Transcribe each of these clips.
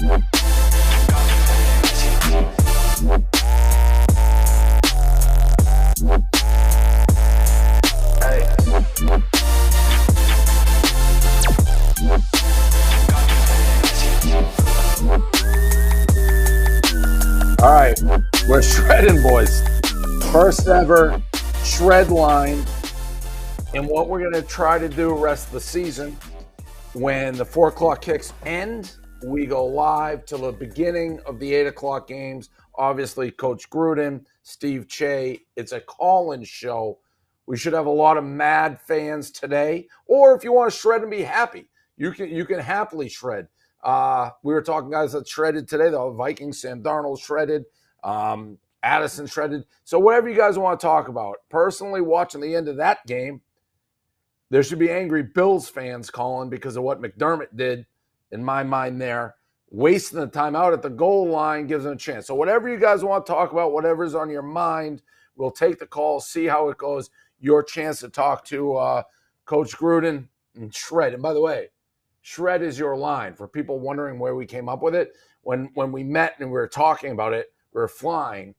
All right, we're shredding, boys. First ever shred line. And what we're going to try to do rest of the season, when the 4 o'clock kicks end, we go live till the beginning of the 8 o'clock games. Obviously, Coach Gruden, Steve Cheah. It's a call-in show. We should have a lot of mad fans today. Or if you want to shred and be happy, you can happily shred. We were talking guys that shredded today. The Vikings, Sam Darnold shredded. Addison shredded. So whatever you guys want to talk about. Personally, watching the end of that game, there should be angry Bills fans calling because of what McDermott did, in my mind there. Wasting the time out at the goal line gives them a chance. So whatever you guys want to talk about, whatever's on your mind, we'll take the call, see how it goes. Your chance to talk to Coach Gruden and shred. And by the way, shred is your line. For people wondering where we came up with it, when we met and we were talking about it, we were flying,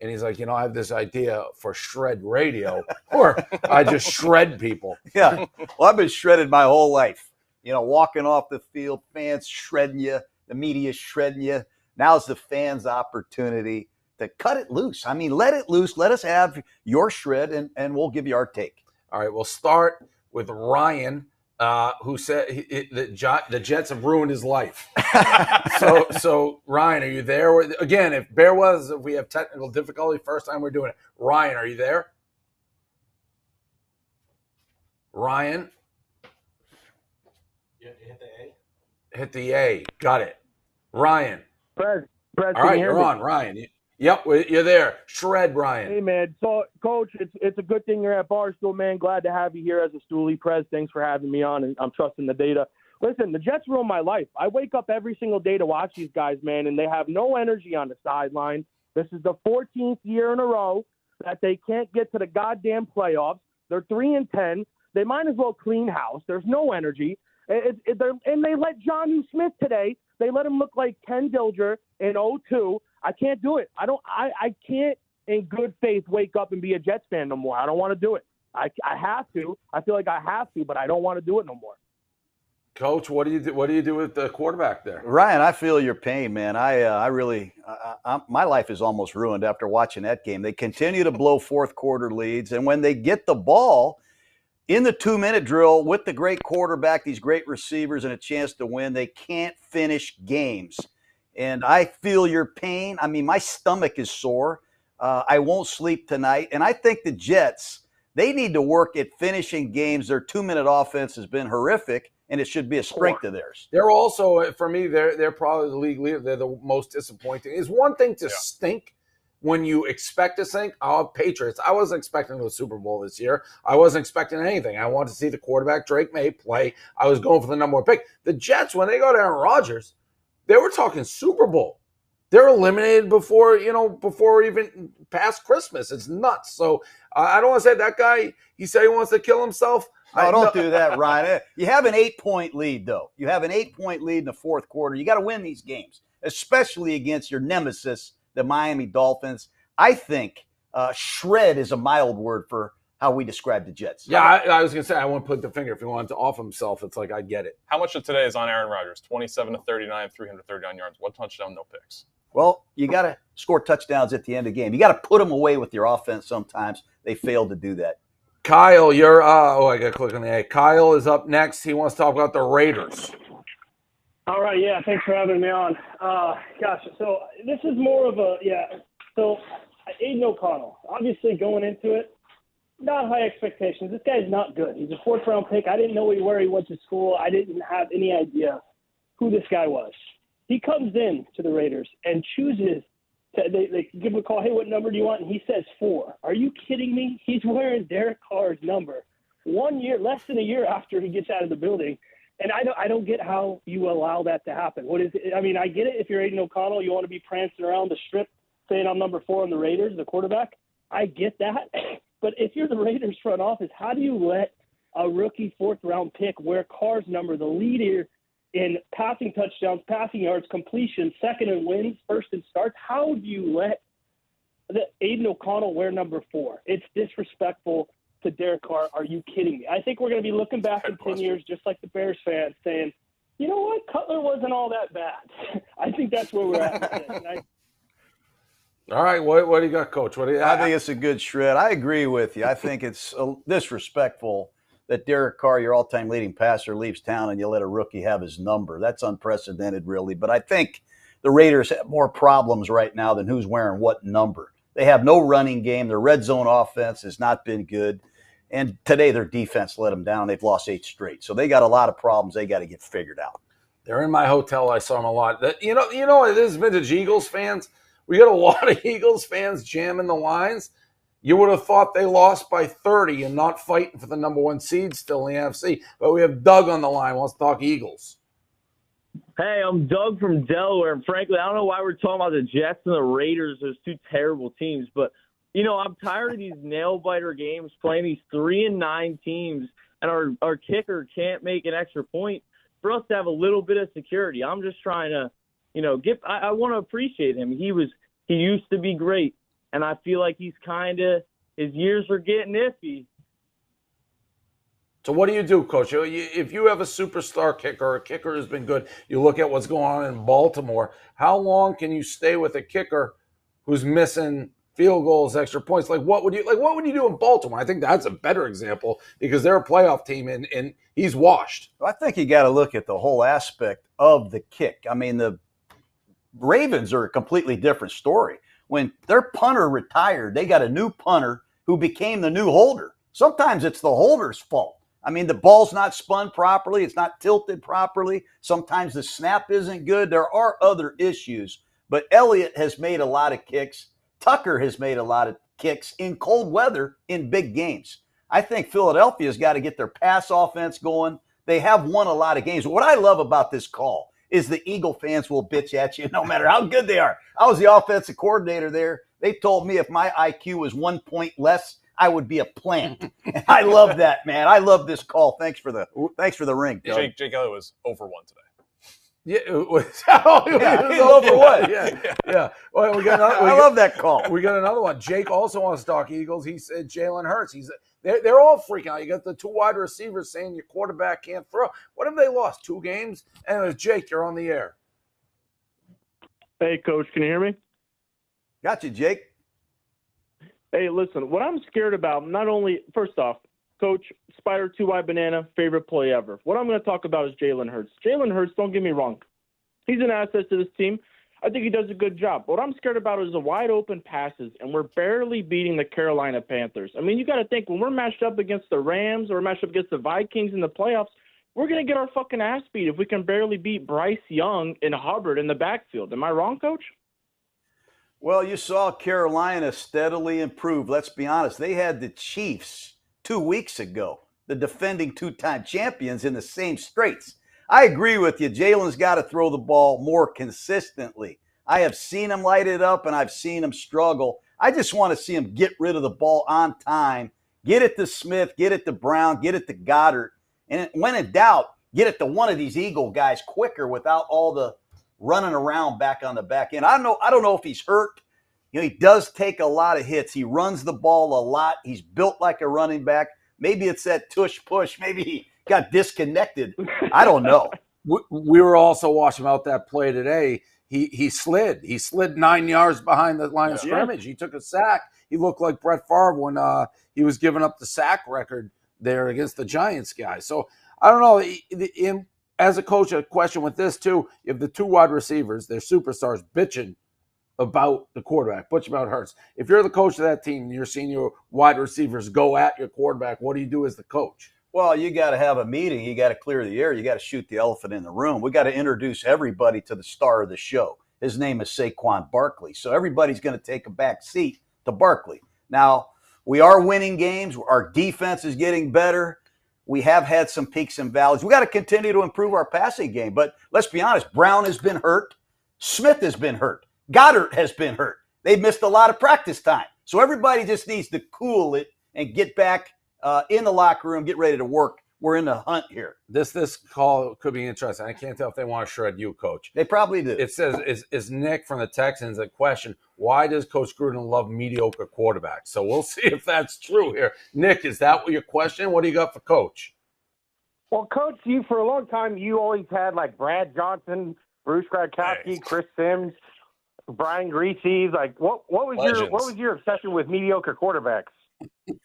and he's like, I have this idea for shred radio, or I just shred people. Yeah, well, I've been shredded my whole life. Walking off the field, fans shredding you, the media shredding you. Now's the fans' opportunity to cut it loose. I mean, let it loose. Let us have your shred, and we'll give you our take. All right, we'll start with Ryan. Who said the Jets have ruined his life. So Ryan, are you there? Again, if we have technical difficulty, first time we're doing it. Ryan, are you there? Ryan? You hit the A? Hit the A. Got it. Ryan. Brad, all right, you're on, Ryan. Yep, you're there. Shred, Ryan. Hey, man. So, Coach, it's a good thing you're at Barstool, man. Glad to have you here as a Stoolie Prez. Thanks for having me on, and I'm trusting the data. Listen, the Jets ruin my life. I wake up every single day to watch these guys, man, and they have no energy on the sideline. This is the 14th year in a row that they can't get to the goddamn playoffs. They're 3-10. They might as well clean house. There's no energy. And they let Jonnu Smith today. They let him look like Ken Dilger in 02. I can't do it. I can't in good faith wake up and be a Jets fan no more. I don't want to do it. I have to. I feel like I have to, but I don't want to do it no more. Coach, what do you do? What do you do with the quarterback there? Ryan, I feel your pain, man. I really, my life is almost ruined after watching that game. They continue to blow fourth quarter leads, and when they get the ball in the 2-minute drill with the great quarterback, these great receivers, and a chance to win, they can't finish games. And I feel your pain. I mean, my stomach is sore. I won't sleep tonight. And I think the Jets, they need to work at finishing games. Their 2-minute offense has been horrific, and it should be a strength of theirs. They're also, for me, they're probably the league leader. They're the most disappointing. It's one thing to stink when you expect to stink. Patriots, I wasn't expecting the Super Bowl this year. I wasn't expecting anything. I wanted to see the quarterback, Drake May, play. I was going for the number one pick. The Jets, when they got Aaron Rodgers, they were talking Super Bowl. They're eliminated before even past Christmas. It's nuts. So I don't want to say that guy, he said he wants to kill himself. Don't do that, Ryan. You have an 8-point lead, though. You have an 8-point lead in the fourth quarter. You got to win these games, especially against your nemesis, the Miami Dolphins. I think shred is a mild word for how we describe the Jets. Yeah, I was going to say, I won't put the finger. If he wanted to off himself, it's like, I get it. How much of today is on Aaron Rodgers? 27-39, 339 yards. One touchdown, no picks. Well, you got to score touchdowns at the end of the game. You got to put them away with your offense sometimes. They fail to do that. Kyle, you're I got to click on the A. Kyle is up next. He wants to talk about the Raiders. All right, yeah, thanks for having me on. Gosh, so this is more of so Aiden O'Connell, obviously going into it, not high expectations. This guy's not good. He's a fourth-round pick. I didn't know where he went to school. I didn't have any idea who this guy was. He comes in to the Raiders and chooses they give him a call, hey, what number do you want? And he says 4. Are you kidding me? He's wearing Derek Carr's number 1 year, less than a year after he gets out of the building. And I don't get how you allow that to happen. What is it? I mean, I get it. If you're Aiden O'Connell, you want to be prancing around the strip saying I'm number 4 on the Raiders, the quarterback. I get that. But if you're the Raiders front office, how do you let a rookie fourth-round pick wear Carr's number, the leader in passing touchdowns, passing yards, completions, second and wins, first and starts. How do you let Aiden O'Connell wear number 4? It's disrespectful to Derek Carr. Are you kidding me? I think we're going to be looking back in 10 years, just like the Bears fans, saying, you know what, Cutler wasn't all that bad. I think that's where we're at with this. All right, what do you got, Coach? I think it's a good shred. I agree with you. I think it's disrespectful that Derek Carr, your all-time leading passer, leaves town and you let a rookie have his number. That's unprecedented, really. But I think the Raiders have more problems right now than who's wearing what number. They have no running game. Their red zone offense has not been good. And today their defense let them down. They've lost 8 straight. So they got a lot of problems they got to get figured out. They're in my hotel. I saw them a lot. You know, it is vintage Eagles fans. We got a lot of Eagles fans jamming the lines. You would have thought they lost by 30 and not fighting for the number 1 seed still in the NFC. But we have Doug on the line. Wants to talk Eagles. Hey, I'm Doug from Delaware. And frankly, I don't know why we're talking about the Jets and the Raiders. There's 2 terrible teams. But, you know, I'm tired of these nail-biter games playing these 3-9 teams. And our kicker can't make an extra point for us to have a little bit of security. I'm just trying to, you know, I want to appreciate him. He used to be great. And I feel like his years are getting iffy. So what do you do, Coach? If you have a superstar kicker, or a kicker who's been good, you look at what's going on in Baltimore, how long can you stay with a kicker who's missing field goals, extra points? What would you do in Baltimore? I think that's a better example because they're a playoff team and he's washed. I think you got to look at the whole aspect of the kick. I mean, the Ravens are a completely different story. When their punter retired, they got a new punter who became the new holder. Sometimes it's the holder's fault. I mean, the ball's not spun properly. It's not tilted properly. Sometimes the snap isn't good. There are other issues. But Elliott has made a lot of kicks. Tucker has made a lot of kicks in cold weather in big games. I think Philadelphia's got to get their pass offense going. They have won a lot of games. What I love about this call is the Eagle fans will bitch at you no matter how good they are. I was the offensive coordinator there. They told me if my IQ was 1 point less, I would be a plant. And I love that, man. I love this call. Thanks for the ring, Doug. Jake Elliott was over 1 today. Yeah, he's over what? Yeah. Well, I love that call. We got another one. Jake also wants to talk Eagles. He said Jalen Hurts. They're all freaking out. You got the 2 wide receivers saying your quarterback can't throw. What have they lost? 2 games? Anyways, Jake, you're on the air. Hey, Coach, can you hear me? Got you, Jake. Hey, listen, what I'm scared about, not only, first off, Coach, Spider 2-Eye Banana, favorite play ever. What I'm going to talk about is Jalen Hurts. Jalen Hurts, don't get me wrong. He's an asset to this team. I think he does a good job. What I'm scared about is the wide open passes, and we're barely beating the Carolina Panthers. I mean, you got to think, when we're matched up against the Rams or matched up against the Vikings in the playoffs, we're going to get our fucking ass beat if we can barely beat Bryce Young and Hubbard in the backfield. Am I wrong, Coach? Well, you saw Carolina steadily improve. Let's be honest. They had the Chiefs 2 weeks ago, the defending 2-time champions, in the same straits. I agree with you. Jalen's got to throw the ball more consistently. I have seen him light it up, and I've seen him struggle. I just want to see him get rid of the ball on time, get it to Smith, get it to Brown, get it to Goddard, and when in doubt, get it to one of these Eagle guys quicker without all the running around back on the back end. I don't know if he's hurt. You know, he does take a lot of hits. He runs the ball a lot. He's built like a running back. Maybe it's that tush push. Maybe he got disconnected. I don't know. We were also watching about that play today. He slid. He slid 9 yards behind the line of scrimmage. He took a sack. He looked like Brett Favre when he was giving up the sack record there against the Giants guy. So I don't know. As a coach, a question with this too. You have the 2 wide receivers, they're superstars, bitching about the quarterback, bitching about Hurts. If you're the coach of that team and you're seeing your wide receivers go at your quarterback, what do you do as the coach? Well, you got to have a meeting. You got to clear the air. You got to shoot the elephant in the room. We got to introduce everybody to the star of the show. His name is Saquon Barkley. So everybody's going to take a back seat to Barkley. Now, we are winning games. Our defense is getting better. We have had some peaks and valleys. We got to continue to improve our passing game. But let's be honest, Brown has been hurt. Smith has been hurt. Goddard has been hurt. They've missed a lot of practice time. So everybody just needs to cool it and get back in the locker room, get ready to work we're in the hunt here. This call could be interesting. I can't tell if they want to shred you, Coach. They probably do. It says, is Nick from the Texans a question, why does Coach Gruden love mediocre quarterbacks? So we'll see if that's true here. Nick, is that what your question? What do you got for Coach? Well, Coach, you for a long time, you always had like Brad Johnson, Bruce Gradkowski, Chris Sims, Brian Greasy. Like, what was your obsession with mediocre quarterbacks?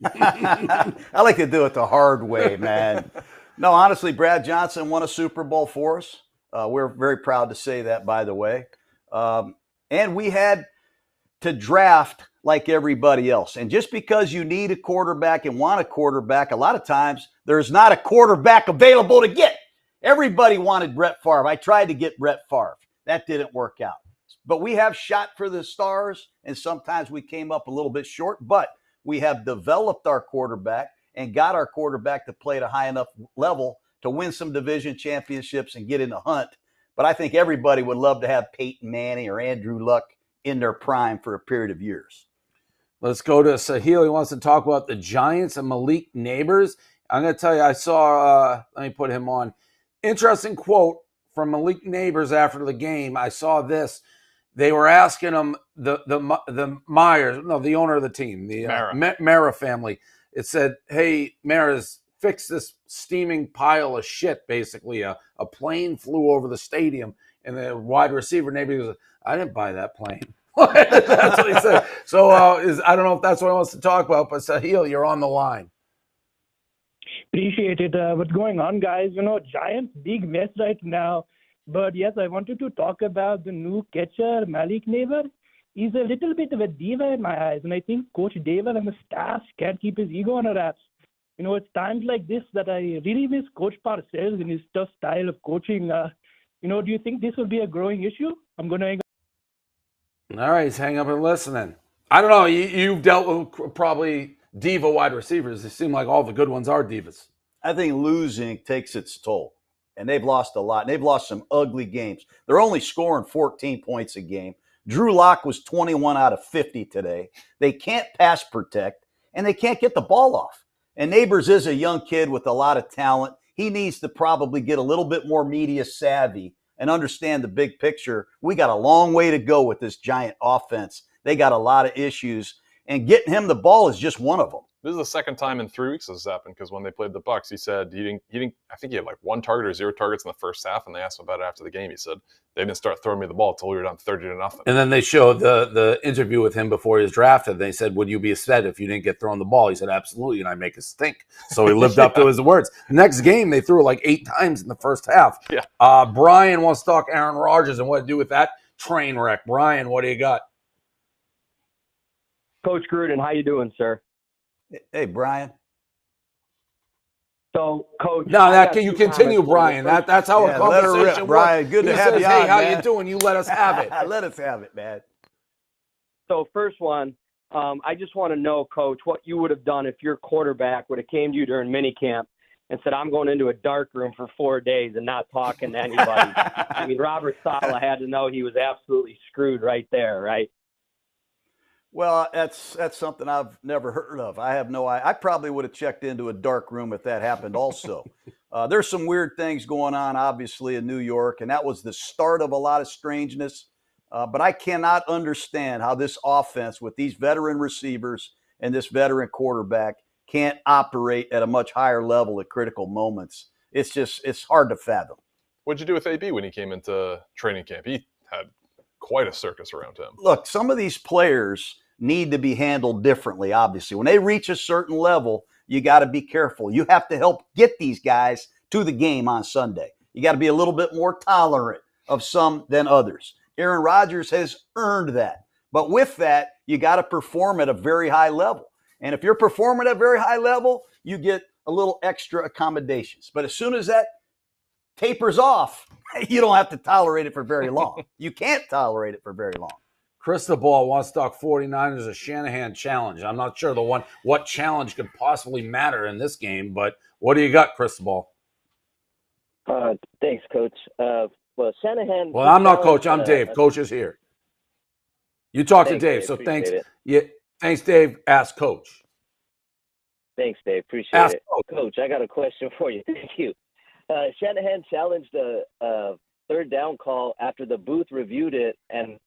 I like to do it the hard way, man. No, honestly, Brad Johnson won a Super Bowl for us. We're very proud to say that, by the way. And we had to draft like everybody else. And just because you need a quarterback and want a quarterback, a lot of times there's not a quarterback available to get. Everybody wanted Brett Favre. I tried to get Brett Favre. That didn't work out. But we have shot for the stars, and sometimes we came up a little bit short, but we have developed our quarterback and got our quarterback to play at a high enough level to win some division championships and get in the hunt. But I think everybody would love to have Peyton Manning or Andrew Luck in their prime for a period of years. Let's go to Sahil. He wants to talk about the Giants and Malik Neighbors. I'm going to tell you, I saw, let me put him on. Interesting quote from Malik Neighbors after the game. I saw this. They were asking him, the Myers, no, the owner of the team, the Mara family. It said, hey, Mara's fix this steaming pile of shit, basically. A plane flew over the stadium, and the wide receiver neighbor goes, I didn't buy that plane. That's what he said. So I don't know if that's what he wants to talk about, but Sahil, you're on the line. Appreciate it. What's going on, guys? Giants, big mess right now. But yes, I wanted to talk about the new catcher, Malik Neighbor. He's a little bit of a diva in my eyes, and I think Coach David and the staff can't keep his ego on the wraps. It's times like this that I really miss Coach Parcells and his tough style of coaching. Do you think this will be a growing issue? I'm going to hang up. All right, he's hanging up and listening. I don't know. You've dealt with probably diva wide receivers. It seems like all the good ones are divas. I think losing takes its toll. And they've lost a lot. And they've lost some ugly games. They're only scoring 14 points a game. Drew Lock was 21 out of 50 today. They can't pass protect, and they can't get the ball off. And Neighbors is a young kid with a lot of talent. He needs to probably get a little bit more media savvy and understand the big picture. We got a long way to go with this Giant offense. They got a lot of issues, and getting him the ball is just one of them. This is the second time in 3 weeks this has happened, because when they played the Bucs, he said he didn't. I think he had like 1 target or 0 targets in the first half, and they asked him about it after the game. He said they didn't start throwing me the ball until we were down 30-0. And then they showed the interview with him before he was drafted. They said, "Would you be upset if you didn't get thrown the ball?" He said, "Absolutely," and I make it stink. So he lived up to his words. Next game, they threw it like 8 times in the first half. Yeah. Brian wants to talk Aaron Rodgers and what to do with that train wreck. Brian, what do you got? Coach Gruden, how you doing, sir? Hey, Brian. So, Coach. No, you continue, Brian. That's how a conversation works. Brian, good to have you on, hey, how man. you doing? You let us have it. Let us have it, man. So, first one, I just want to know, Coach, what you would have done if your quarterback would have came to you during minicamp and said, I'm going into a dark room for 4 days and not talking to anybody. I mean, Robert Saleh had to know he was absolutely screwed right there, right? Well, that's something I've never heard of. I have no idea. I probably would have checked into a dark room if that happened also. There's some weird things going on, obviously, in New York, and that was the start of a lot of strangeness. But I cannot understand how this offense with these veteran receivers and this veteran quarterback can't operate at a much higher level at critical moments. It's hard to fathom. What'd you do with AB when he came into training camp? He had quite a circus around him. Look, some of these players need to be handled differently, obviously. When they reach a certain level, you got to be careful. You have to help get these guys to the game on Sunday. You got to be a little bit more tolerant of some than others. Aaron Rodgers has earned that. But with that, you got to perform at a very high level. And if you're performing at a very high level, you get a little extra accommodations. But as soon as that tapers off, you don't have to tolerate it for very long. You can't tolerate it for very long. Cristobal wants to talk 49ers a Shanahan challenge. I'm not sure what challenge could possibly matter in this game, but what do you got, Cristobal? Thanks, Coach. Well, Shanahan. Well, I'm not Coach. I'm Dave. Coach is here. You talk to Dave. So thanks. Yeah, thanks, Dave. Ask Coach. Thanks, Dave. Appreciate Ask it. Coach, I got a question for you. Thank you. Shanahan challenged a third down call after the booth reviewed it and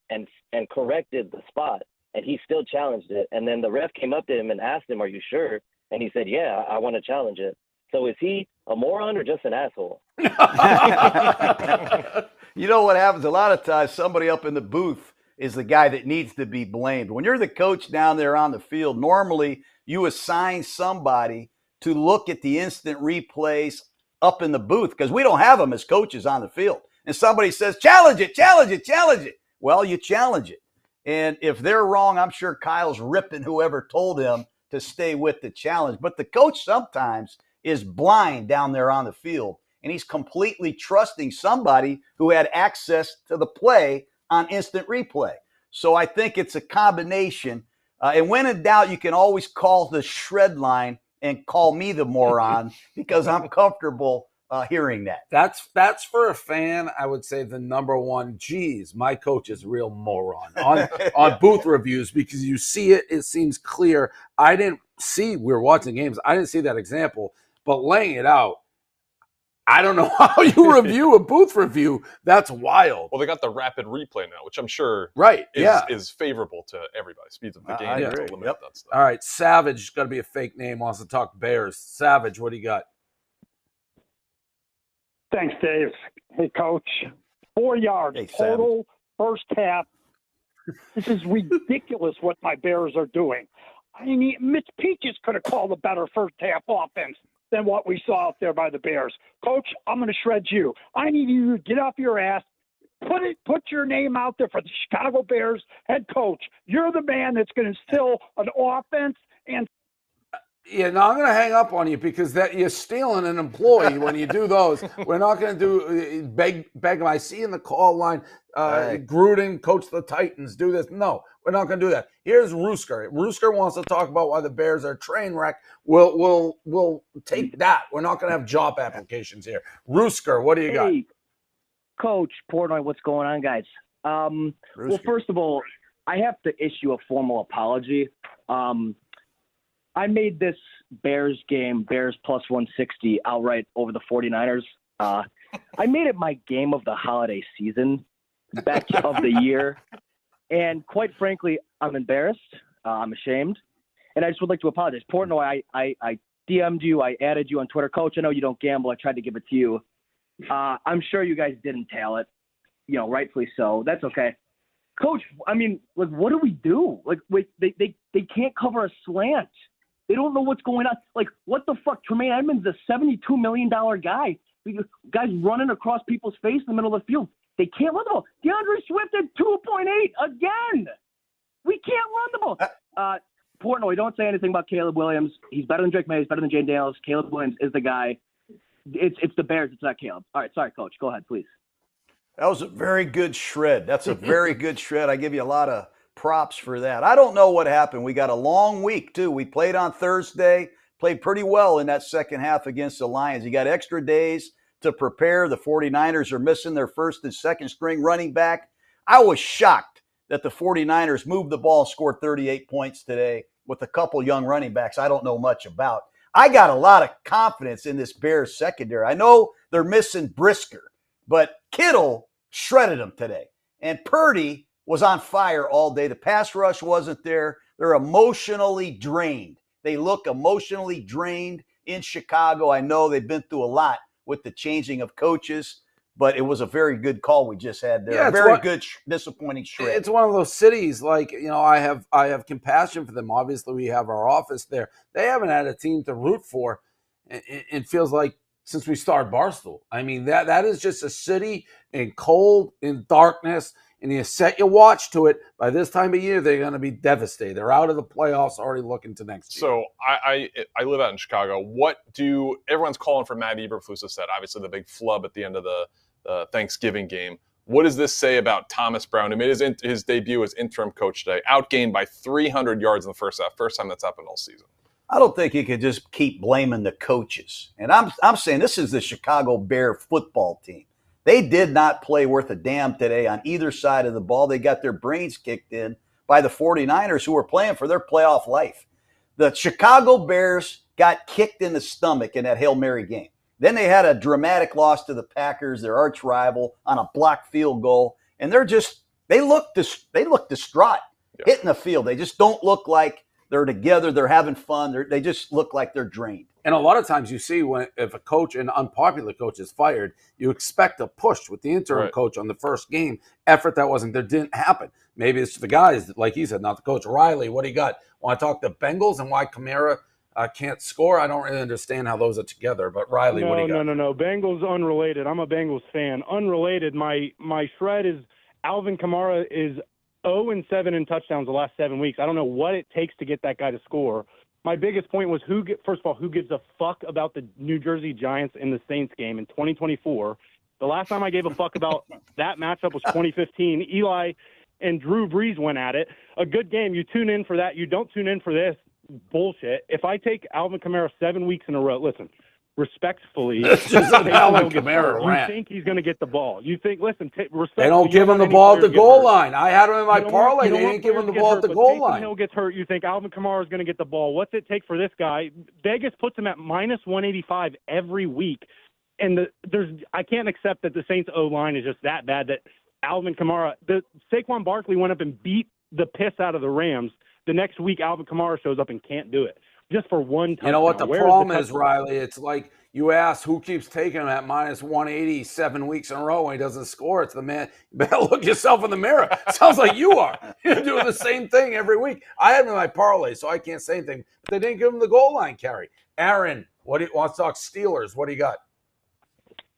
corrected the spot, and he still challenged it. And then the ref came up to him and asked him, "Are you sure?" And he said, "Yeah, I want to challenge it." So is he a moron or just an asshole? You know what happens? A lot of times somebody up in the booth is the guy that needs to be blamed. When you're the coach down there on the field, normally you assign somebody to look at the instant replays up in the booth because we don't have them as coaches on the field. And somebody says, challenge it, challenge it, challenge it. Well, you challenge it. And if they're wrong, I'm sure Kyle's ripping whoever told him to stay with the challenge. But the coach sometimes is blind down there on the field, and he's completely trusting somebody who had access to the play on instant replay. So I think it's a combination. And when in doubt, you can always call the shred line and call me the moron because I'm comfortable hearing that. That's for a fan, I would say the number one, geez, my coach is a real moron on booth reviews because you see it seems clear. I didn't see, we were watching games, I didn't see that example, but laying it out, I don't know how you review a booth review. That's wild. Well, they got the rapid replay now, which I'm sure is favorable to everybody. Speeds up the game to eliminate that stuff. All right, Savage, got to be a fake name, wants to talk Bears. Savage, what do you got? Thanks, Dave. Hey, Coach. 4 yards total first half. This is ridiculous what my Bears are doing. I mean, Mitch Peaches could have called a better first half offense than what we saw out there by the Bears. Coach, I'm going to shred you. I need you to get off your ass, put your name out there for the Chicago Bears head coach. You're the man that's going to instill an offense and yeah, no, I'm going to hang up on you because that you're stealing an employee when you do those. We're not going to do beg him. I see in the call line, Gruden, coach the Titans, do this. No, we're not going to do that. Here's Roosker. Roosker wants to talk about why the Bears are a train wreck. We'll take that. We're not going to have job applications here. Roosker, what do you got? Coach Portnoy, what's going on, guys? Well, first of all, I have to issue a formal apology. I made this Bears game, Bears plus 160, outright over the 49ers. I made it my game of the holiday season, bet of the year. And quite frankly, I'm embarrassed. I'm ashamed. And I just would like to apologize. Portnoy, I DM'd you. I added you on Twitter. Coach, I know you don't gamble. I tried to give it to you. I'm sure you guys didn't tail it, rightfully so. That's okay. Coach, I mean, like, what do we do? Like, they can't cover a slant. They don't know what's going on. Like, what the fuck? Tremaine Edmonds is a $72 million guy. Guys running across people's face in the middle of the field. They can't run the ball. DeAndre Swift at 2.8 again. We can't run the ball. Portnoy, don't say anything about Caleb Williams. He's better than Drake May. He's better than Jane Daniels. Caleb Williams is the guy. It's the Bears. It's not Caleb. All right, sorry, Coach. Go ahead, please. That was a very good shred. That's a very good shred. I give you a lot of props for that. I don't know what happened. We got a long week, too. We played on Thursday, played pretty well in that second half against the Lions. You got extra days to prepare. The 49ers are missing their first and second string running back. I was shocked that the 49ers moved the ball and scored 38 points today with a couple young running backs I don't know much about. I got a lot of confidence in this Bears secondary. I know they're missing Brisker, but Kittle shredded them today. And Purdy was on fire all day. The pass rush wasn't there. They're emotionally drained. They look emotionally drained in Chicago. I know they've been through a lot with the changing of coaches, but it was a very good call we just had there. A very good, disappointing shred. It's one of those cities, like, I have compassion for them. Obviously, we have our office there. They haven't had a team to root for. It feels like since we started Barstool. I mean, that is just a city in cold, in darkness, and you set your watch to it. By this time of year, they're going to be devastated. They're out of the playoffs, already looking to next year. So I live out in Chicago. Everyone's calling for Matt Eberflus said, obviously the big flub at the end of the Thanksgiving game. What does this say about Thomas Brown, who made his debut as interim coach today, outgained by 300 yards in the first half? First time that's happened all season. I don't think you can just keep blaming the coaches. And I'm saying this is the Chicago Bear football team. They did not play worth a damn today on either side of the ball. They got their brains kicked in by the 49ers, who were playing for their playoff life. The Chicago Bears got kicked in the stomach in that Hail Mary game. Then they had a dramatic loss to the Packers, their arch rival, on a blocked field goal. And they look distraught hitting the field. They just don't look like they're together. They're having fun. They just look like they're drained. And a lot of times you see if a coach, an unpopular coach, is fired, you expect a push with the interim coach on the first game. Effort that wasn't there didn't happen. Maybe it's the guys, like he said, not the coach. Riley, what do you got? Want to talk the Bengals and why Kamara can't score? I don't really understand how those are together. But Riley, what do you got? No. Bengals unrelated. I'm a Bengals fan. Unrelated. My shred is Alvin Kamara is 0-7 in touchdowns the last 7 weeks. I don't know what it takes to get that guy to score. My biggest point was first of all, who gives a fuck about the New Jersey Giants in the Saints game in 2024? The last time I gave a fuck about that matchup was 2015. Eli and Drew Brees went at it. A good game. You tune in for that. You don't tune in for this bullshit. If I take Alvin Kamara 7 weeks in a row, listen, respectfully, it's just an Alvin Kamara rant. You think he's going to get the ball. You think, listen, they don't give him the ball at the goal line. I had him in my parlay. They didn't give him the ball at the goal line. Hill gets hurt. You think Alvin Kamara is going to get the ball. What's it take for this guy? Vegas puts him at minus 185 every week. And I can't accept that the Saints O-line is just that bad that Alvin Kamara, Saquon Barkley went up and beat the piss out of the Rams. The next week, Alvin Kamara shows up and can't do it. Just for one touchdown. You know what the problem is, Riley? It's like you ask who keeps taking him at minus 180 7 weeks in a row when he doesn't score. It's the man. You better look yourself in the mirror. Sounds like you are. You're doing the same thing every week. I have him in my parlay, so I can't say anything. But they didn't give him the goal line carry. Aaron, wants to talk Steelers. What do you got?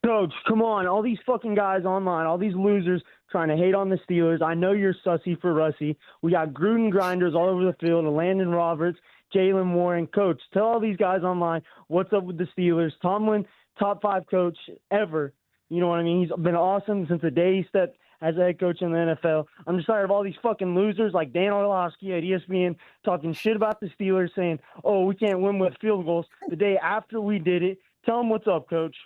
Coach, come on. All these fucking guys online, all these losers trying to hate on the Steelers. I know you're sussy for Russie. We got Gruden grinders all over the field, Landon Roberts, Jalen Warren. Coach, tell all these guys online what's up with the Steelers. Tomlin, top 5 coach ever. You know what I mean? He's been awesome since the day he stepped as a head coach in the NFL. I'm just tired of all these fucking losers like Dan Orlovsky at ESPN talking shit about the Steelers, saying, oh, we can't win with field goals the day after we did it. Tell them what's up, Coach.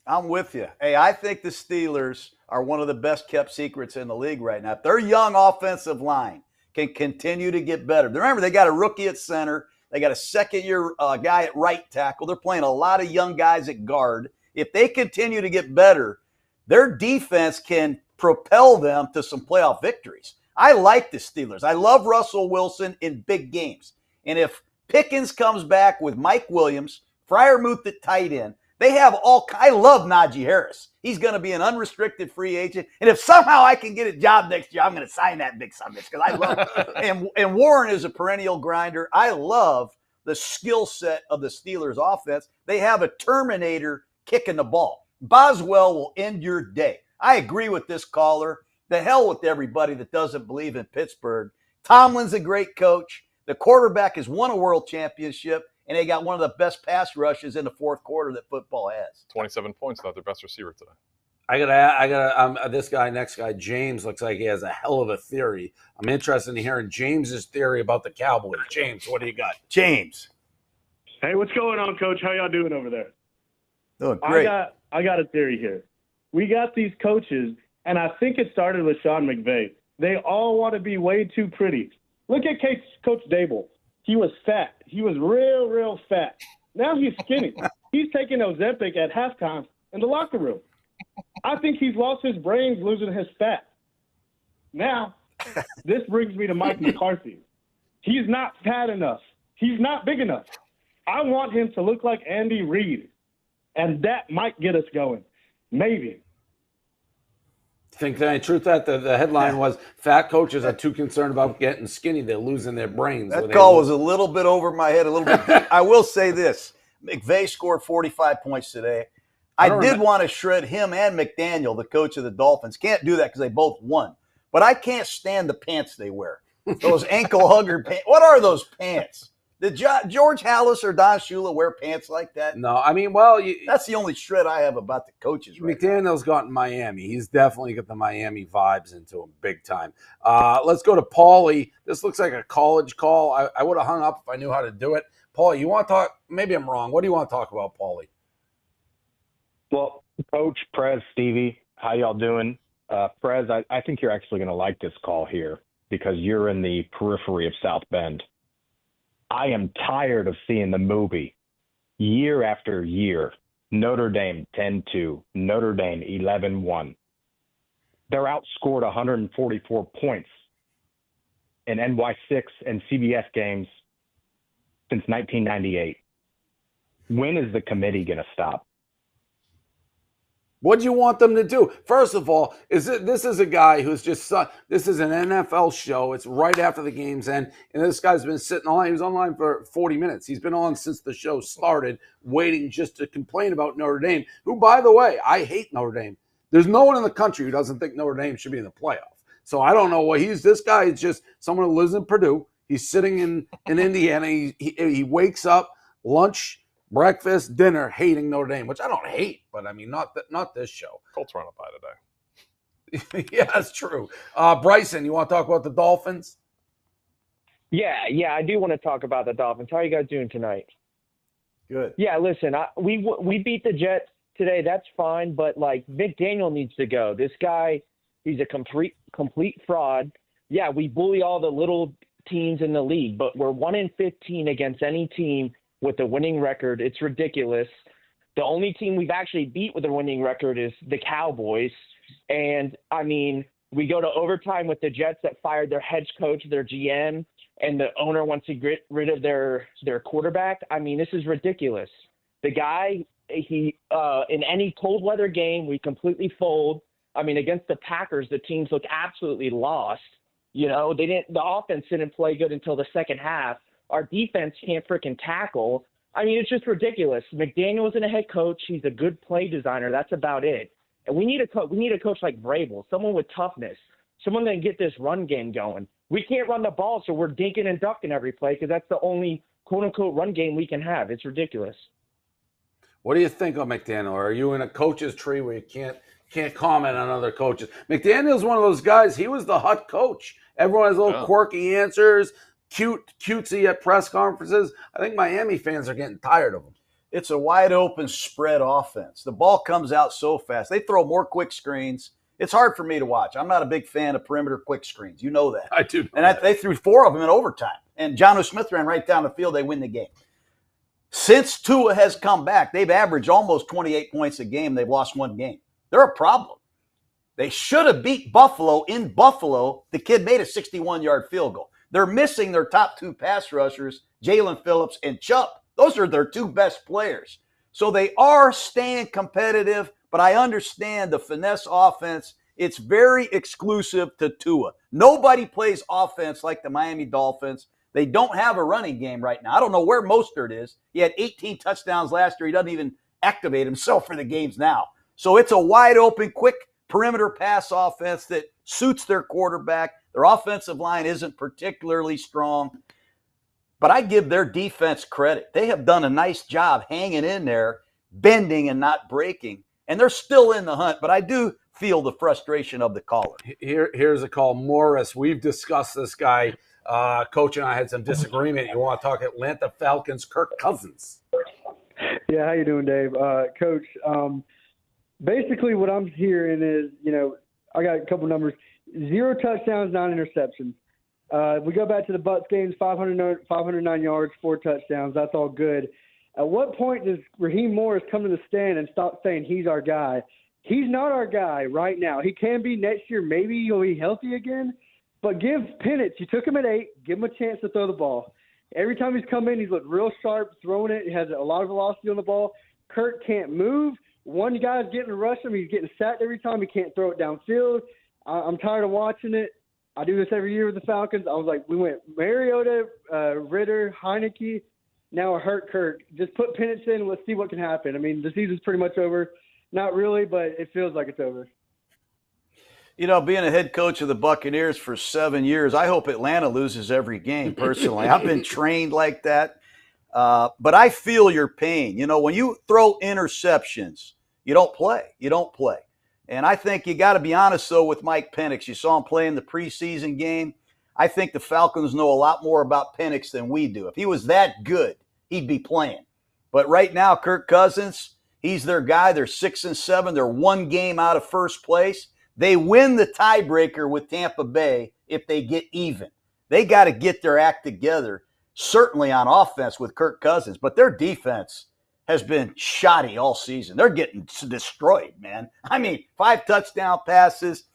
I'm with you. Hey, I think the Steelers are one of the best kept secrets in the league right now. If their young offensive line can continue to get better. Remember, they got a rookie at center. They got a second-year guy at right tackle. They're playing a lot of young guys at guard. If they continue to get better, their defense can propel them to some playoff victories. I like the Steelers. I love Russell Wilson in big games. And if Pickens comes back with Mike Williams, Freiermuth at tight end, they have I love Najee Harris. He's going to be an unrestricted free agent. And if somehow I can get a job next year, I'm going to sign that big son because I love it. And Warren is a perennial grinder. I love the skill set of the Steelers offense. They have a Terminator kicking the ball. Boswell will end your day. I agree with this caller. The hell with everybody that doesn't believe in Pittsburgh. Tomlin's a great coach. The quarterback has won a world championship. And they got one of the best pass rushes in the fourth quarter that football has. 27 points without their best receiver today. I gotta. This guy, next guy, James, looks like he has a hell of a theory. I'm interested in hearing James's theory about the Cowboys. James, what do you got? James. Hey, what's going on, Coach? How y'all doing over there? Doing great. I got a theory here. We got these coaches, and I think it started with Sean McVay. They all want to be way too pretty. Look at Coach Dable. He was fat. He was real, real fat. Now he's skinny. He's taking Ozempic at halftime in the locker room. I think he's lost his brains losing his fat. Now, this brings me to Mike McCarthy. He's not fat enough. He's not big enough. I want him to look like Andy Reid, and that might get us going. Maybe. Think the truth that the headline was fat coaches are too concerned about getting skinny, they're losing their brains. That call was a little bit over my head, a little bit. I will say this. McVay scored 45 points today. I did want to shred him and McDaniel, the coach of the Dolphins. Can't do that because they both won. But I can't stand the pants they wear. Those ankle hugger pants. What are those pants? Did George Hallis or Don Shula wear pants like that? No, I mean, that's the only shred I have about the coaches. McDaniel's got in Miami. He's definitely got the Miami vibes into him big time. Let's go to Paulie. This looks like a college call. I would have hung up if I knew how to do it. Paulie, you want to talk? Maybe I'm wrong. What do you want to talk about, Paulie? Well, Coach, Prez, Stevie, how y'all doing? Prez, I think you're actually going to like this call here because you're in the periphery of South Bend. I am tired of seeing the movie year after year. Notre Dame 10-2, Notre Dame 11-1. They're outscored 144 points in NY6 and CBS games since 1998. When is the committee going to stop? What do you want them to do? First of all, this is a guy who's just this is an NFL show. It's right after the game's end, and this guy's been sitting online. He was online for 40 minutes. He's been on since the show started, waiting just to complain about Notre Dame, who, by the way, I hate Notre Dame. There's no one in the country who doesn't think Notre Dame should be in the playoff. So I don't know what this guy is just someone who lives in Purdue. He's sitting in Indiana. He wakes up, lunch, breakfast, dinner, hating Notre Dame, which I don't hate, but I mean, not this show. Colts run up by today. Yeah, that's true. Bryson, you want to talk about the Dolphins? Yeah, I do want to talk about the Dolphins. How are you guys doing tonight? Good. Yeah, listen, we beat the Jets today. That's fine, but like McDaniel needs to go. This guy, he's a complete fraud. Yeah, we bully all the little teams in the league, but we're 1-15 against any team with a winning record. It's ridiculous. The only team we've actually beat with a winning record is the Cowboys. And I mean, we go to overtime with the Jets that fired their head coach, their GM, and the owner wants to get rid of their quarterback. I mean, this is ridiculous. The guy, in any cold weather game, we completely fold. I mean, against the Packers, the teams look absolutely lost. You know, the offense didn't play good until the second half. Our defense can't freaking tackle. I mean, it's just ridiculous. McDaniel isn't a head coach. He's a good play designer. That's about it. And we need a coach like Vrabel, someone with toughness, someone that can get this run game going. We can't run the ball, so we're dinking and ducking every play because that's the only quote-unquote run game we can have. It's ridiculous. What do you think of McDaniel? Are you in a coach's tree where you can't comment on other coaches? McDaniel's one of those guys. He was the hot coach. Everyone has little quirky answers. Cutesy at press conferences. I think Miami fans are getting tired of him. It's a wide open spread offense. The ball comes out so fast. They throw more quick screens. It's hard for me to watch. I'm not a big fan of perimeter quick screens. You know that. I do. And they threw 4 of them in overtime. And Jonnu Smith ran right down the field. They win the game. Since Tua has come back, they've averaged almost 28 points a game. They've lost 1 game. They're a problem. They should have beat Buffalo in Buffalo. The kid made a 61-yard field goal. They're missing their top 2 pass rushers, Jalen Phillips and Cheah. Those are their 2 best players. So they are staying competitive, but I understand the finesse offense. It's very exclusive to Tua. Nobody plays offense like the Miami Dolphins. They don't have a running game right now. I don't know where Mostert is. He had 18 touchdowns last year. He doesn't even activate himself for the games now. So it's a wide open, quick perimeter pass offense that suits their quarterback. Their offensive line isn't particularly strong, but I give their defense credit. They have done a nice job hanging in there, bending and not breaking, and they're still in the hunt, but I do feel the frustration of the caller. Here's a call. Morris, we've discussed this guy. Coach and I had some disagreement. You want to talk Atlanta Falcons, Kirk Cousins. Yeah, how you doing, Dave? Coach, basically what I'm hearing is, I got a couple numbers. 0 touchdowns, 9 interceptions. We go back to the Bucs games, 509 yards, 4 touchdowns. That's all good. At what point does Raheem Morris come to the stand and stop saying he's our guy? He's not our guy right now. He can be next year. Maybe he'll be healthy again. But give Penix, you took him at 8, give him a chance to throw the ball. Every time he's come in, he's looked real sharp, throwing it. He has a lot of velocity on the ball. Kirk can't move. One guy's getting to rush him. He's getting sacked every time. He can't throw it downfield. I'm tired of watching it. I do this every year with the Falcons. I was like, we went Mariota, Ritter, Heineke, now a hurt Kirk. Just put Penix in and let's see what can happen. I mean, the season's pretty much over. Not really, but it feels like it's over. Being a head coach of the Buccaneers for 7 years, I hope Atlanta loses every game, personally. I've been trained like that. But I feel your pain. When you throw interceptions, you don't play. And I think you got to be honest, though, with Mike Penix. You saw him play in the preseason game. I think the Falcons know a lot more about Penix than we do. If he was that good, he'd be playing. But right now, Kirk Cousins, he's their guy. They're 6-7. They're 1 game out of first place. They win the tiebreaker with Tampa Bay if they get even. They got to get their act together. certainly on offense with Kirk Cousins, but their defense has been shoddy all season. They're getting destroyed, man. I mean, 5 touchdown passes.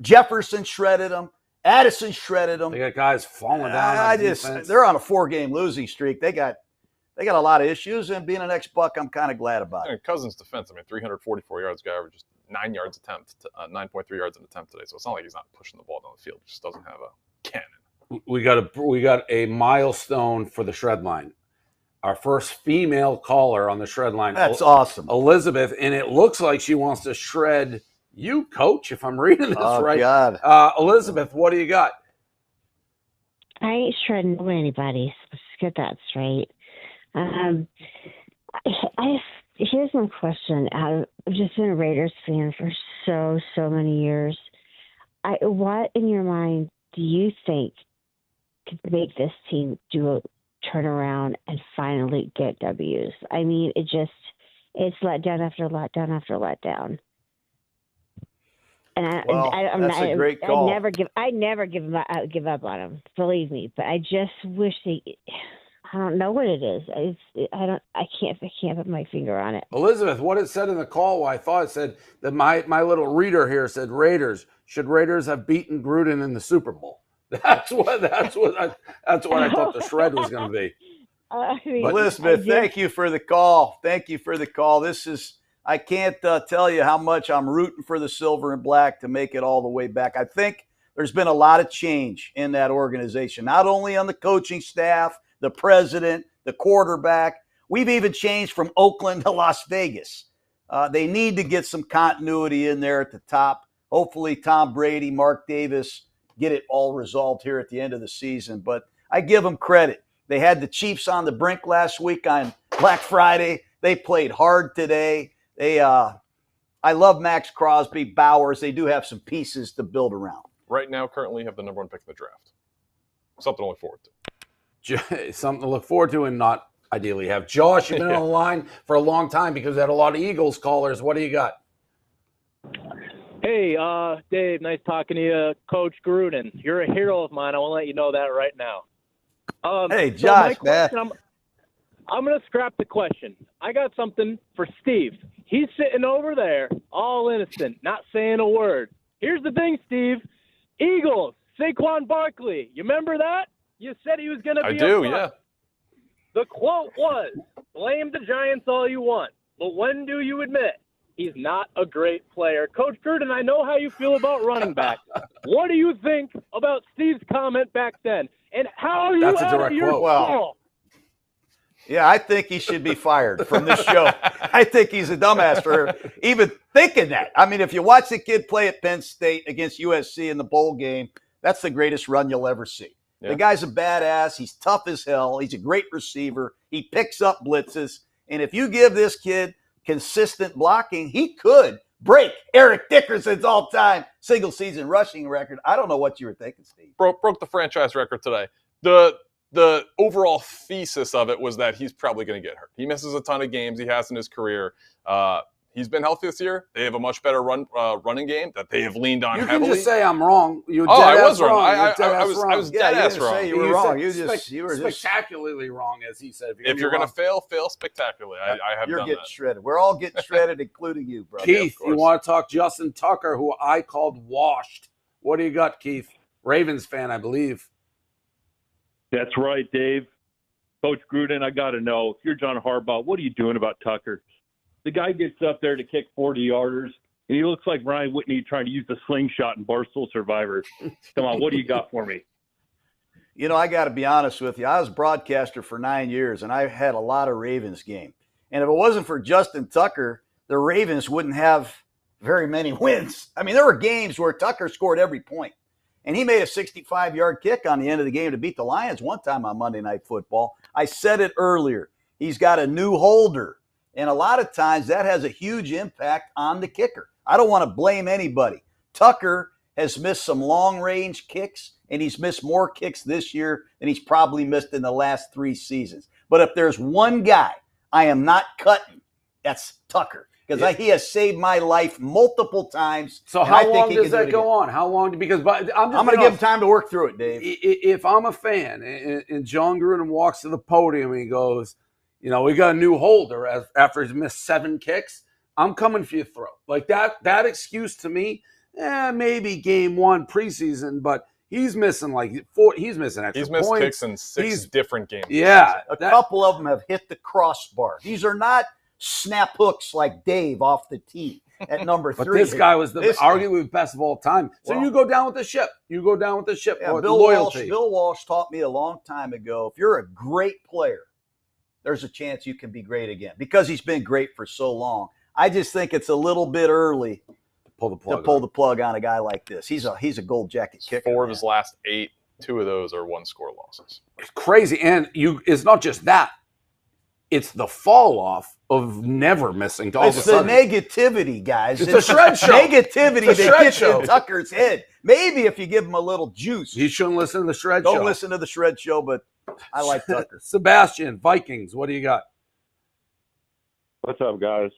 Jefferson shredded them. Addison shredded them. They got guys falling down on defense. They're on a 4-game losing streak. They got a lot of issues, and being an ex-Buck, I'm kind of glad about it. Cousins' defense, 344 yards, guy averages 9 yards attempt, 9.3 yards an attempt today. So it's not like he's not pushing the ball down the field. He just doesn't have a cannon. We got a milestone for the shred line. Our first female caller on the shred line. That's awesome. Elizabeth, and it looks like she wants to shred you, Coach, if I'm reading this right. God. Elizabeth, what do you got? I ain't shredding anybody. Let's get that straight. Here's my question. I've just been a Raiders fan for so many years. What in your mind do you think could make this team do a turnaround and finally get W's? I mean, it's letdown after letdown after letdown. And that's a great call. I never give up on them. Believe me, but I just wish they. I don't know what it is. I can't put my finger on it. Elizabeth, what it said in the call, well, I thought it said that my little reader here said Raiders. Should Raiders have beaten Gruden in the Super Bowl? That's what I thought the shred was going to be. Elizabeth, thank you for the call. Thank you for the call. I can't tell you how much I'm rooting for the silver and black to make it all the way back. I think there's been a lot of change in that organization, not only on the coaching staff, the president, the quarterback. We've even changed from Oakland to Las Vegas. They need to get some continuity in there at the top. Hopefully Tom Brady, Mark Davis get it all resolved here at the end of the season. But I give them credit. They had the Chiefs on the brink last week on Black Friday. They played hard today. I love Max Crosby, Bowers. They do have some pieces to build around. Right now, currently have the number 1 pick in the draft. Something to look forward to. Something to look forward to and not ideally have. Josh, you've been on the line for a long time because we had a lot of Eagles callers. What do you got? Hey, Dave, nice talking to you. Coach Gruden, you're a hero of mine. I want to let you know that right now. Hey, Josh, man. I'm going to scrap the question. I got something for Steve. He's sitting over there, all innocent, not saying a word. Here's the thing, Steve. Eagles, Saquon Barkley. You remember that? You said he was going to be I do, yeah. The quote was, blame the Giants all you want, but when do you admit he's not a great player? Coach Gruden, I know how you feel about running back. What do you think about Steve's comment back then? And how are you out of your skull? Yeah, I think he should be fired from this show. I think he's a dumbass for even thinking that. I mean, if you watch the kid play at Penn State against USC in the bowl game, that's the greatest run you'll ever see. Yeah. The guy's a badass. He's tough as hell. He's a great receiver. He picks up blitzes. And if you give this kid consistent blocking, he could break Eric Dickerson's all-time single-season rushing record. I don't know what you were thinking, Steve. Broke the franchise record today. The overall thesis of it was that he's probably going to get hurt. He misses a ton of games he has in his career. He's been healthy this year. They have a much better running game that they have leaned on heavily. You can just say I'm wrong. I was wrong. I was dead ass wrong. You were wrong. You were spectacularly wrong, as he said. If you're going to fail spectacularly. You're done getting that. shredded. We're all getting shredded, including you, bro. Keith, you want to talk Justin Tucker, who I called washed. What do you got, Keith? Ravens fan, I believe. That's right, Dave. Coach Gruden, I got to know, if you're John Harbaugh, what are you doing about Tucker? The guy gets up there to kick 40-yarders, and he looks like Ryan Whitney trying to use the slingshot in Barstool Survivor. Come on, what do you got for me? You know, I got to be honest with you. I was broadcaster for 9 years, and I had a lot of Ravens game. And if it wasn't for Justin Tucker, the Ravens wouldn't have very many wins. I mean, there were games where Tucker scored every point. And he made a 65-yard kick on the end of the game to beat the Lions one time on Monday Night Football. I said it earlier. He's got a new holder. And a lot of times that has a huge impact on the kicker. I don't want to blame anybody. Tucker has missed some long-range kicks, and he's missed more kicks this year than he's probably missed in the last 3 seasons. But if there's one guy I am not cutting, that's Tucker. because he has saved my life multiple times. So how long does that go on? How long? Because I'm going to give him time to work through it, Dave. If I'm a fan and John Gruden walks to the podium and he goes, we got a new holder after he's missed 7 kicks, I'm coming for your throat. Like that excuse to me, maybe game 1 preseason, but he's missing he's missing extra He's missed points. kicks in 6 different games. Yeah. A couple of them have hit the crossbar. These are not snap hooks like Dave off the tee at number 3. But this guy was arguably the best of all time. So you go down with the ship. Yeah, loyalty. Bill Walsh taught me a long time ago, if you're a great player, there's a chance you can be great again because he's been great for so long. I just think it's a little bit early to pull the plug on a guy like this. He's a gold jacket kicker. 4 of his last 8, 2 of those are 1-score losses. It's crazy. And it's not just that. It's the fall off of never missing. It's the negativity, guys. It's a shred show. Negativity that gets in Tucker's head. Maybe if you give him a little juice. You shouldn't listen to the shred show. Don't listen to the shred show, but I like Tucker. Sebastian, Vikings, what do you got? What's up, guys?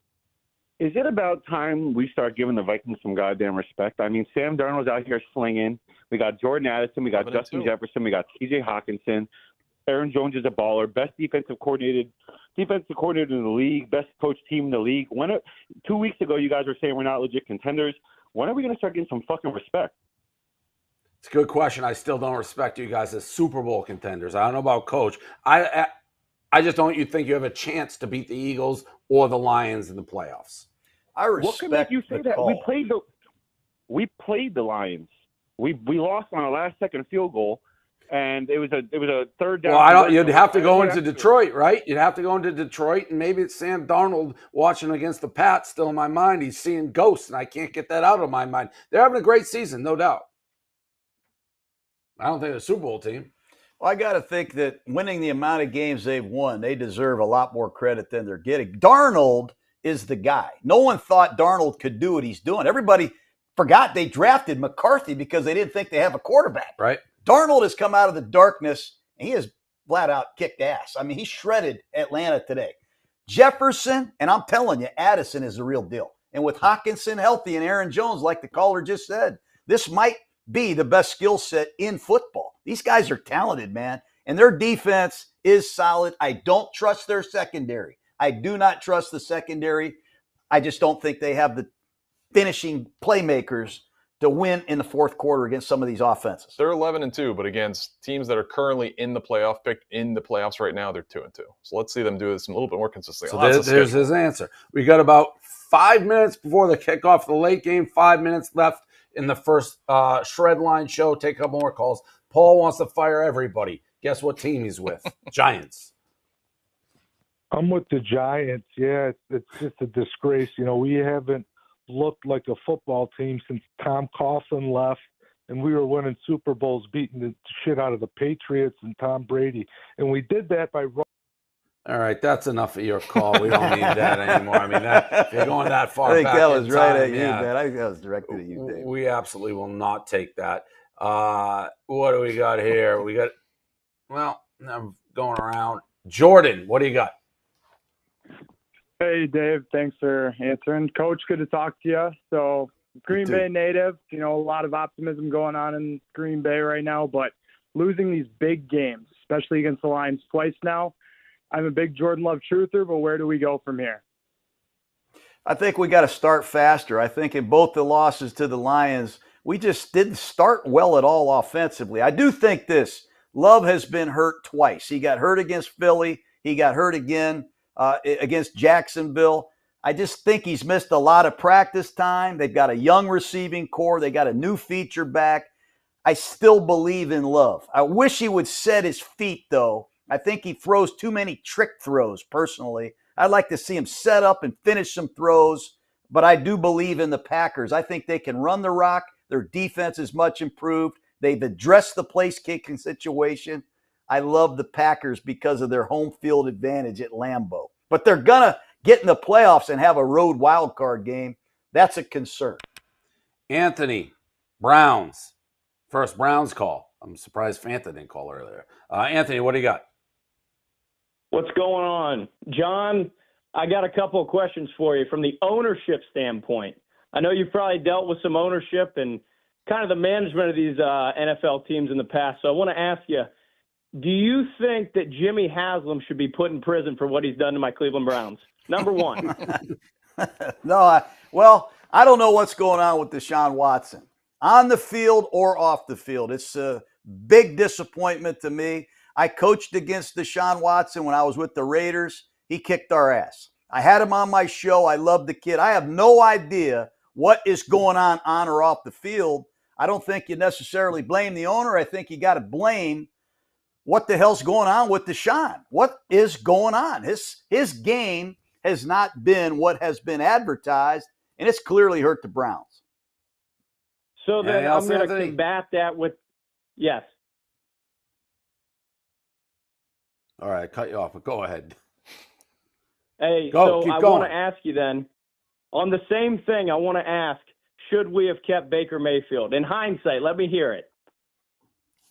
Is it about time we start giving the Vikings some goddamn respect? I mean, Sam Darnold's out here slinging. We got Jordan Addison. We got Justin Jefferson. We got T.J. Hawkinson. Aaron Jones is a baller. Best defensive coordinator in the league. Best coach team in the league. 2 weeks ago, you guys were saying we're not legit contenders. When are we going to start getting some fucking respect? It's a good question. I still don't respect you guys as Super Bowl contenders. I don't know about coach. I just don't think you have a chance to beat the Eagles or the Lions in the playoffs. I respect what can make you say that? Call. We played the Lions. We lost on a last-second field goal, and it was a third down. Well, you'd have to go into Detroit, right? You'd have to go into Detroit, and maybe it's Sam Darnold watching against the Pats still in my mind. He's seeing ghosts, and I can't get that out of my mind. They're having a great season, no doubt. I don't think they're a Super Bowl team. Well, I got to think that winning the amount of games they've won, they deserve a lot more credit than they're getting. Darnold is the guy. No one thought Darnold could do what he's doing. Everybody forgot they drafted McCarthy because they didn't think they have a quarterback. Right. Darnold has come out of the darkness, and he has flat out kicked ass. I mean, he shredded Atlanta today. Jefferson, and I'm telling you, Addison is the real deal. And with Hawkinson healthy and Aaron Jones, like the caller just said, this might be the best skill set in football. These guys are talented, man, and their defense is solid. I don't trust their secondary. I do not trust the secondary. I just don't think they have the finishing playmakers to win in the fourth quarter against some of these offenses. They're 11-2, but against teams that are currently in the playoffs right now, they're 2-2. So let's see them do this a little bit more consistently. So there's his answer. We got about 5 minutes before the kickoff of the late game, 5 minutes left in the first Shred Line show. Take a couple more calls. Paul wants to fire everybody. Guess what team he's with? Giants. I'm with the Giants. Yeah, it's just a disgrace. We haven't looked like a football team since Tom Coughlin left, and we were winning Super Bowls, beating the shit out of the Patriots and Tom Brady. And we did that by All right, that's enough of your call. We don't need that anymore. I mean, if you're going that far back, I think back that was right time, at you, man. I think that was directed at you, Dave. We absolutely will not take that. What do we got here? I'm going around. Jordan, what do you got? Hey, Dave. Thanks for answering. Coach, good to talk to you. So, Green Bay native, a lot of optimism going on in Green Bay right now, but losing these big games, especially against the Lions twice now. I'm a big Jordan Love truther, but where do we go from here? I think we got to start faster. I think in both the losses to the Lions, we just didn't start well at all offensively. I do think this. Love has been hurt twice. He got hurt against Philly. He got hurt again against Jacksonville. I just think he's missed a lot of practice time. They've got a young receiving core. They got a new feature back. I still believe in Love. I wish he would set his feet, though. I think he throws too many trick throws, personally. I'd like to see him set up and finish some throws, but I do believe in the Packers. I think they can run the rock. Their defense is much improved. They've addressed the place-kicking situation. I love the Packers because of their home field advantage at Lambeau. But they're going to get in the playoffs and have a road wild card game. That's a concern. Anthony, Browns. First Browns call. I'm surprised Fanta didn't call earlier. Anthony, what do you got? What's going on? John, I got a couple of questions for you from the ownership standpoint. I know you've probably dealt with some ownership and kind of the management of these NFL teams in the past. So I want to ask you, do you think that Jimmy Haslam should be put in prison for what he's done to my Cleveland Browns? Number one. No, I don't know what's going on with Deshaun Watson. On the field or off the field. It's a big disappointment to me. I coached against Deshaun Watson when I was with the Raiders. He kicked our ass. I had him on my show. I love the kid. I have no idea what is going on or off the field. I don't think you necessarily blame the owner. I think you got to blame what the hell's going on with Deshaun. What is going on? His game has not been what has been advertised, and it's clearly hurt the Browns. So then I'm going to combat that with yes. All right, I cut you off, but go ahead. Hey, so I want to ask you then, on the same thing, I want to ask, should we have kept Baker Mayfield? In hindsight, let me hear it.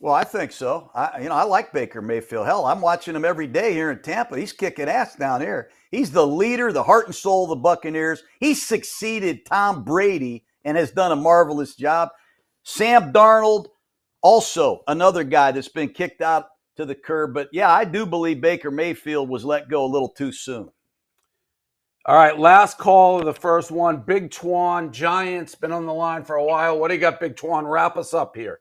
Well, I think so. I like Baker Mayfield. Hell, I'm watching him every day here in Tampa. He's kicking ass down here. He's the leader, the heart and soul of the Buccaneers. He succeeded Tom Brady and has done a marvelous job. Sam Darnold, also another guy that's been kicked out to the curb. But, yeah, I do believe Baker Mayfield was let go a little too soon. All right, last call of the first one. Big Twan, Giants, been on the line for a while. What do you got, Big Twan? Wrap us up here.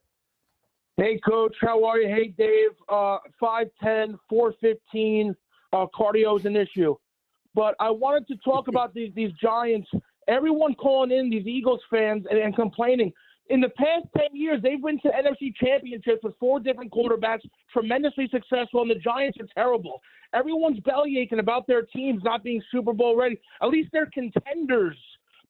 Hey, Coach, how are you? Hey, Dave, 5'10", 415, cardio is an issue. But I wanted to talk about these Giants. Everyone calling in, these Eagles fans, and complaining. In the past 10 years, they've been to NFC championships with 4 different quarterbacks, tremendously successful, and the Giants are terrible. Everyone's bellyaching about their teams not being Super Bowl ready. At least they're contenders.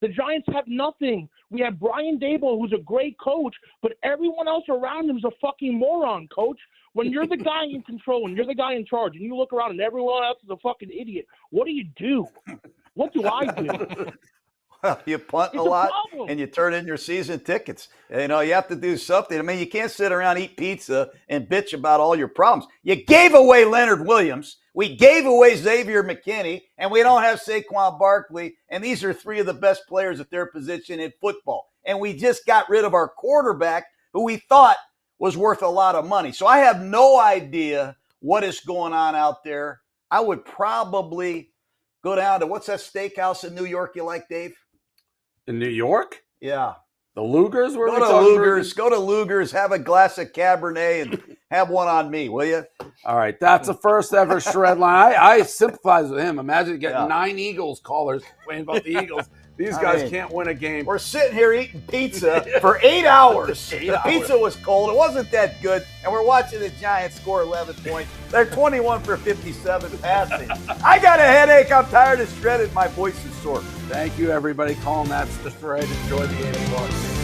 The Giants have nothing. We have Brian Daboll, who's a great coach, but everyone else around him is a fucking moron, Coach. When you're the guy in control, when you're the guy in charge, and you look around and everyone else is a fucking idiot, what do? What do I do? You punt a lot and you turn in your season tickets. You have to do something. I mean, you can't sit around, eat pizza, and bitch about all your problems. You gave away Leonard Williams. We gave away Xavier McKinney, and we don't have Saquon Barkley. And these are 3 of the best players at their position in football. And we just got rid of our quarterback, who we thought was worth a lot of money. So I have no idea what is going on out there. I would probably go down to, what's that steakhouse in New York you like, Dave? In New York? Yeah. The Lugers? Go to Lugers, have a glass of Cabernet, and have one on me, will you? All right. That's the first ever shred line. I sympathize with him. Imagine getting 9 Eagles callers weighing about the Eagles. These guys can't win a game. We're sitting here eating pizza for 8 hours. The pizza was cold. It wasn't that good. And we're watching the Giants score 11 points. They're 21 for 57 passing. I got a headache. I'm tired of shredded. My voice is sore. Thank you, everybody. Calling That's the Shred. Enjoy the game.